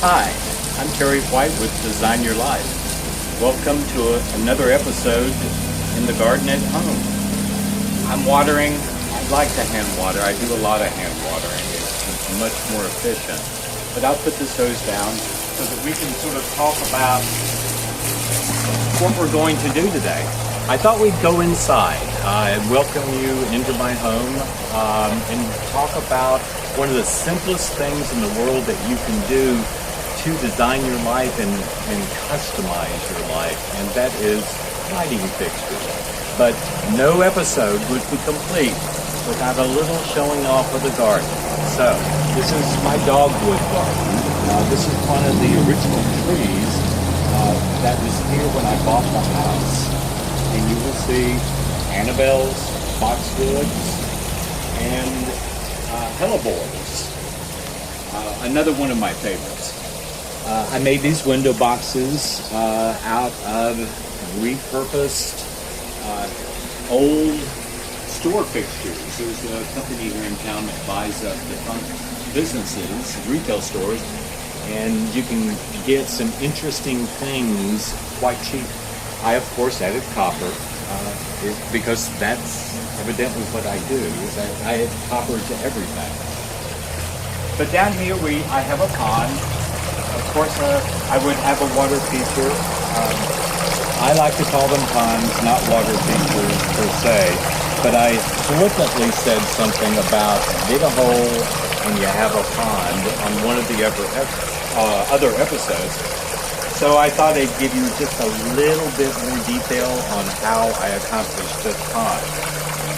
Hi, I'm Terry White with Design Your Life. Welcome to another episode in the garden at home. I'm watering. I like to hand water. I do a lot of hand watering. It's much more efficient. But I'll put this hose down so that we can sort of talk about what we're going to do today. I thought we'd go inside. I'd welcome you into my home and talk about one of the simplest things in the world that you can do to design your life and customize your life, and that is lighting fixtures. But no episode would be complete without a little showing off of the garden. So this is my Dogwood Garden. This is one of the original trees that was here when I bought the house. And you will see Annabelle's, boxwoods, and hellebores. Another one of my favorites. I made these window boxes out of repurposed old store fixtures. There's a company here in town that buys up defunct businesses, retail stores, and you can get some interesting things quite cheap. I, of course, added copper because that's evidently what I do. Is I add copper to everything. But down here I have a pond. Of course, I would have a water feature. I like to call them ponds, not water features per se. But I flippantly said something about dig a hole and you have a pond on one of the other episodes. So I thought I'd give you just a little bit more detail on how I accomplished this pond.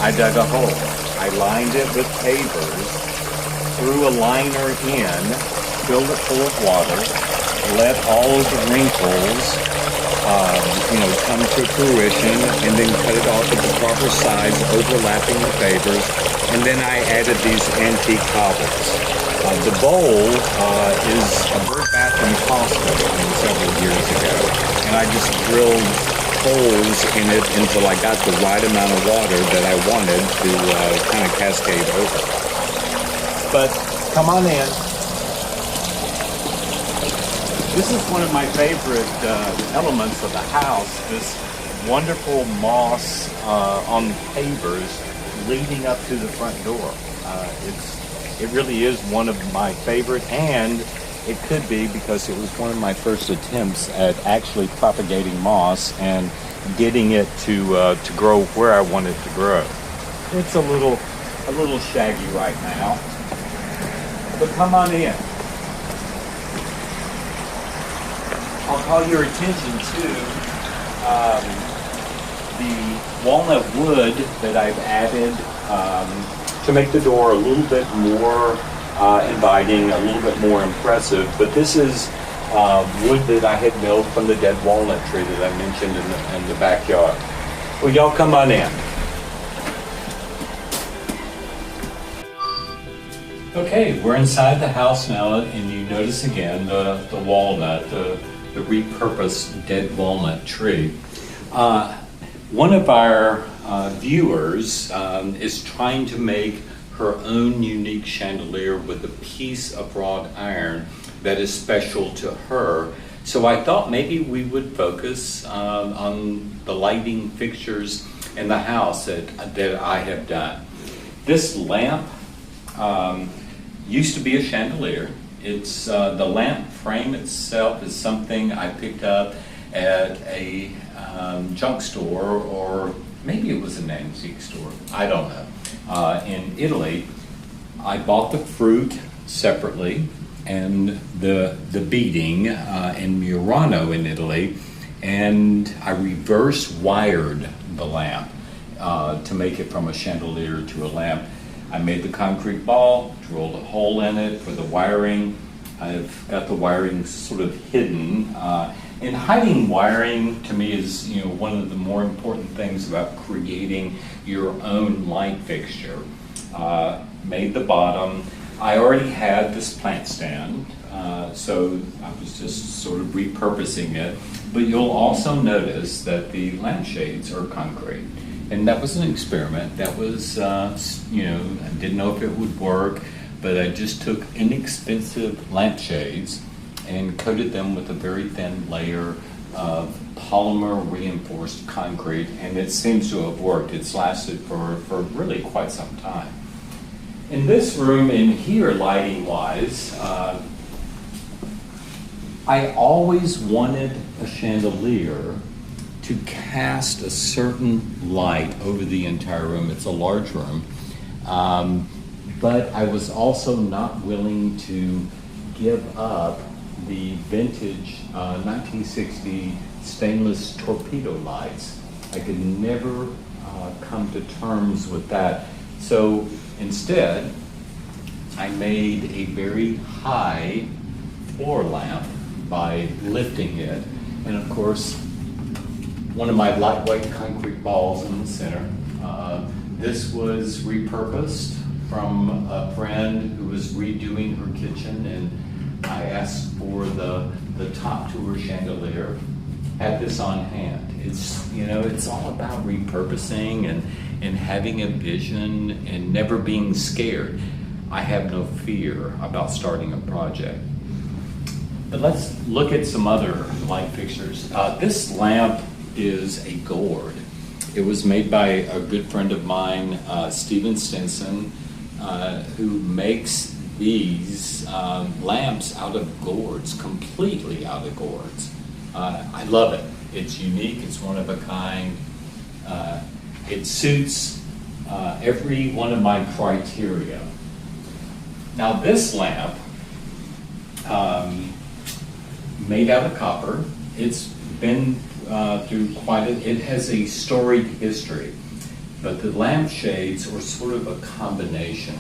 I dug a hole. I lined it with pavers, threw a liner in, filled it full of water, let all of the wrinkles, come to fruition, and then cut it off at the proper size, overlapping the pavers, and then I added these antique cobbles. The bowl is a birdbath in Costco several years ago, and I just drilled holes in it until I got the right amount of water that I wanted to kind of cascade over. But come on in. This is one of my favorite elements of the house, this wonderful moss on the pavers leading up to the front door. It really is one of my favorite, and it could be because it was one of my first attempts at actually propagating moss and getting it to grow where I want it to grow. It's a little shaggy right now, but come on in. I'll call your attention to the walnut wood that I've added to make the door a little bit more inviting, a little bit more impressive. But this is wood that I had milled from the dead walnut tree that I mentioned in the backyard. Well, y'all come on in. Okay, we're inside the house now, and you notice again the walnut, the repurposed dead walnut tree. One of our viewers is trying to make her own unique chandelier with a piece of wrought iron that is special to her. So I thought maybe we would focus on the lighting fixtures in the house that I have done. This lamp used to be a chandelier. It's the lamp frame itself is something I picked up at a junk store, or maybe it was an antique store, I don't know. In Italy, I bought the fruit separately and the beading in Murano in Italy, and I reverse wired the lamp to make it from a chandelier to a lamp. I made the concrete ball, drilled a hole in it for the wiring. I've got the wiring sort of hidden. And hiding wiring to me is, one of the more important things about creating your own light fixture. Made the bottom. I already had this plant stand, so I was just sort of repurposing it. But you'll also notice that the lampshades are concrete. And that was an experiment. That was, I didn't know if it would work, but I just took inexpensive lampshades and coated them with a very thin layer of polymer reinforced concrete, and it seems to have worked. It's lasted for really quite some time. In this room in here, lighting-wise, I always wanted a chandelier to cast a certain light over the entire room. It's a large room, but I was also not willing to give up the vintage 1960 stainless torpedo lights. I could never come to terms with that. So instead, I made a very high floor lamp by lifting it. And of course, one of my lightweight concrete balls in the center. This was repurposed from a friend who was redoing her kitchen, and I asked for the top to her chandelier. Had this on hand. It's all about repurposing and having a vision and never being scared. I have no fear about starting a project. But let's look at some other light fixtures. This lamp is a gourd. It was made by a good friend of mine, Stephen Stinson, who makes these lamps out of gourds, completely out of gourds. I love it. It's unique, it's one of a kind. It suits every one of my criteria. Now this lamp, made out of copper, it's been through it has a storied history, but the lampshades are sort of a combination.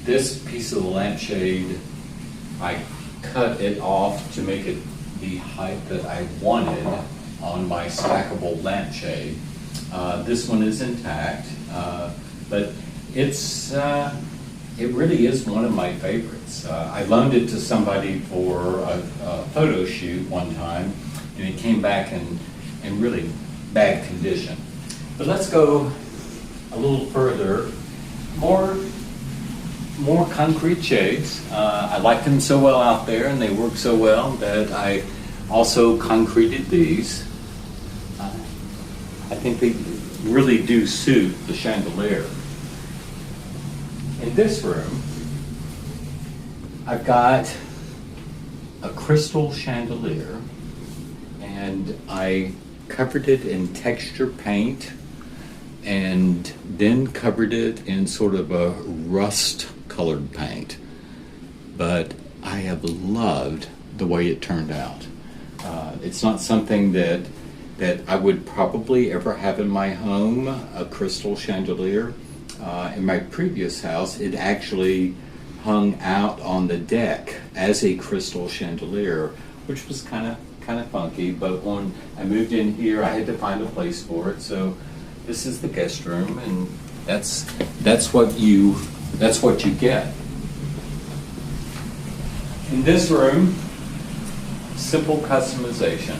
This piece of the lampshade, I cut it off to make it the height that I wanted on my stackable lampshade. This one is intact, but it really is one of my favorites. I loaned it to somebody for a photo shoot one time, and it came back in really bad condition. But let's go a little further. More concrete shades. I like them so well out there, and they work so well that I also concreted these. I think they really do suit the chandelier. In this room, I've got a crystal chandelier, and I covered it in texture paint and then covered it in sort of a rust colored paint. But I have loved the way it turned out. It's not something that I would probably ever have in my home, a crystal chandelier. In my previous house, it actually hung out on the deck as a crystal chandelier, which was kind of funky. But when I moved in here, I had to find a place for it. So this is the guest room, and that's what you get. In this room, simple customization.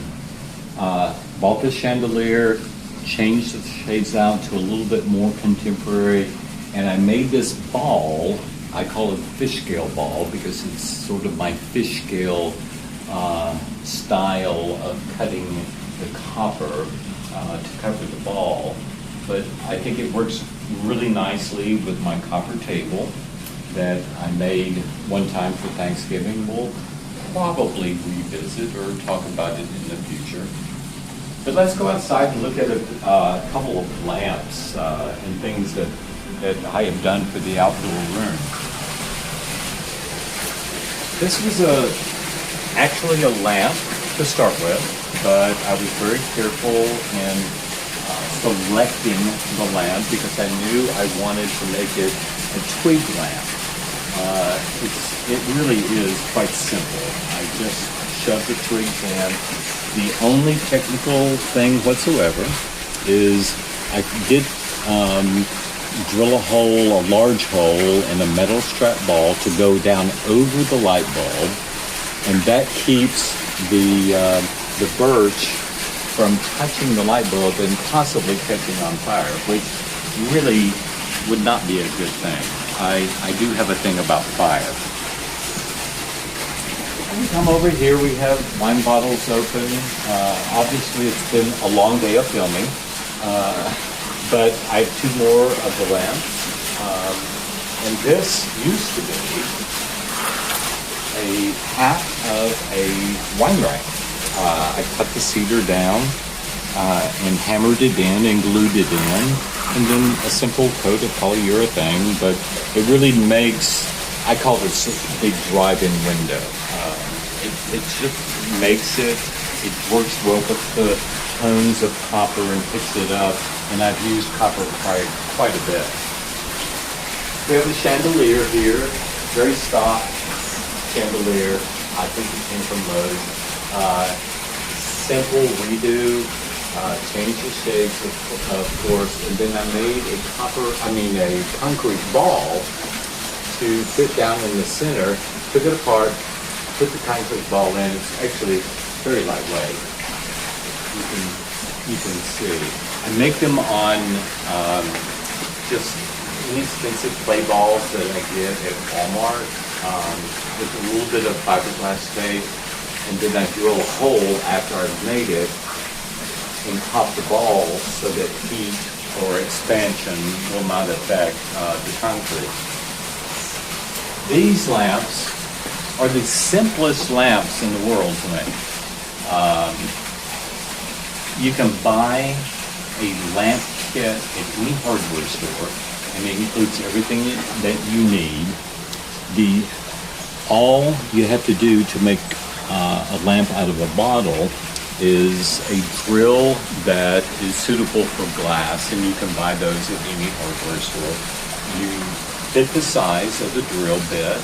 Bought the chandelier, changed the shades out to a little bit more contemporary, and I made this ball. I call it fish scale ball because it's sort of my fish scale style of cutting the copper to cover the ball. But I think it works really nicely with my copper table that I made one time for Thanksgiving. We'll probably revisit or talk about it in the future. But let's go outside and look at a couple of lamps and things that I have done for the outdoor room. This was actually a lamp to start with, but I was very careful in selecting the lamp because I knew I wanted to make it a twig lamp. It really is quite simple. I just shoved the twigs in. The only technical thing whatsoever is I did drill a large hole in a metal strap ball to go down over the light bulb, and that keeps the birch from touching the light bulb and possibly catching on fire, which really would not be a good thing. I do have a thing about fire. Come over here, we have wine bottles open. Obviously it's been a long day of filming, but I have two more of the lamps. And this used to be a half of a wine rack. I cut the cedar down and hammered it in and glued it in, and then a simple coat of polyurethane, but it really makes, I call this a big drive-in window. It just makes it works well with the tones of copper and picks it up, and I've used copper quite a bit. We have a chandelier here, very stock chandelier. I think it came from Lowe's. Simple redo, change the shades of course, and then I made a concrete ball to fit down in the center. Took it apart, put the concrete ball in. It's actually very lightweight. You can see. I make them on just inexpensive play balls that I get at Walmart with a little bit of fiberglass tape, and then I drill a hole after I've made it and pop the ball so that heat or expansion will not affect the concrete. These lamps are the simplest lamps in the world to make. You can buy a lamp kit at any hardware store, and it includes everything that you need. All you have to do to make a lamp out of a bottle is a drill that is suitable for glass, and you can buy those at any hardware store. You fit the size of the drill bit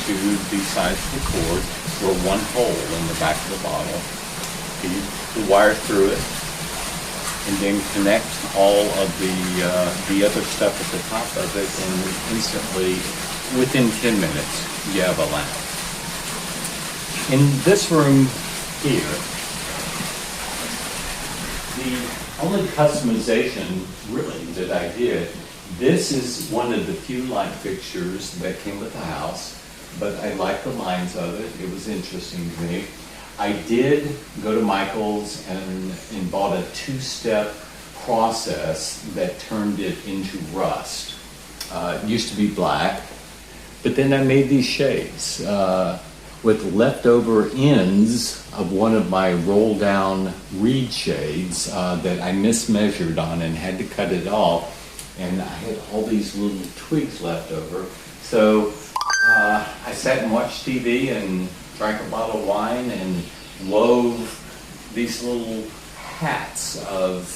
to the size of the cord, drill one hole in the back of the bottle, feed the wire through it, and then connect all of the other stuff at the top of it, and instantly, within 10 minutes, you have a lamp. In this room here, the only customization really that I did, this is one of the few light fixtures that came with the house, but I like the lines of it. It was interesting to me. I did go to Michael's and bought a two-step process that turned it into rust. It used to be black, but then I made these shades with leftover ends of one of my roll-down reed shades that I mismeasured on and had to cut it off, and I had all these little twigs left over. So I sat and watched TV and drank a bottle of wine and wove these little hats of...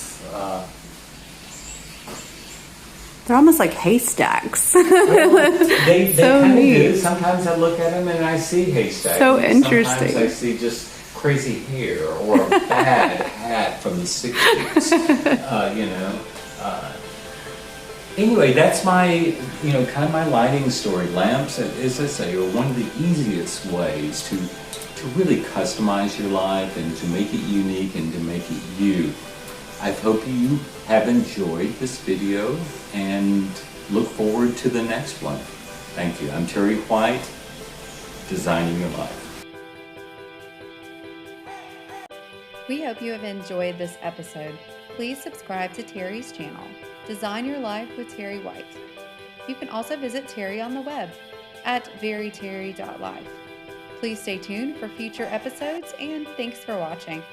They're almost like haystacks. They so kind of neat. do. Sometimes I look at them and I see haystacks. So and interesting. Sometimes I see just crazy hair or a bad hat from the 60s. Anyway, that's my, kind of my lighting story. Lamps, as I say, are one of the easiest ways to really customize your life and to make it unique and to make it you. I hope you have enjoyed this video and look forward to the next one. Thank you. I'm Terry White, Designing Your Life. We hope you have enjoyed this episode. Please subscribe to Terry's channel, Design Your Life with Terry White. You can also visit Terry on the web at veryterry.life. Please stay tuned for future episodes, and thanks for watching.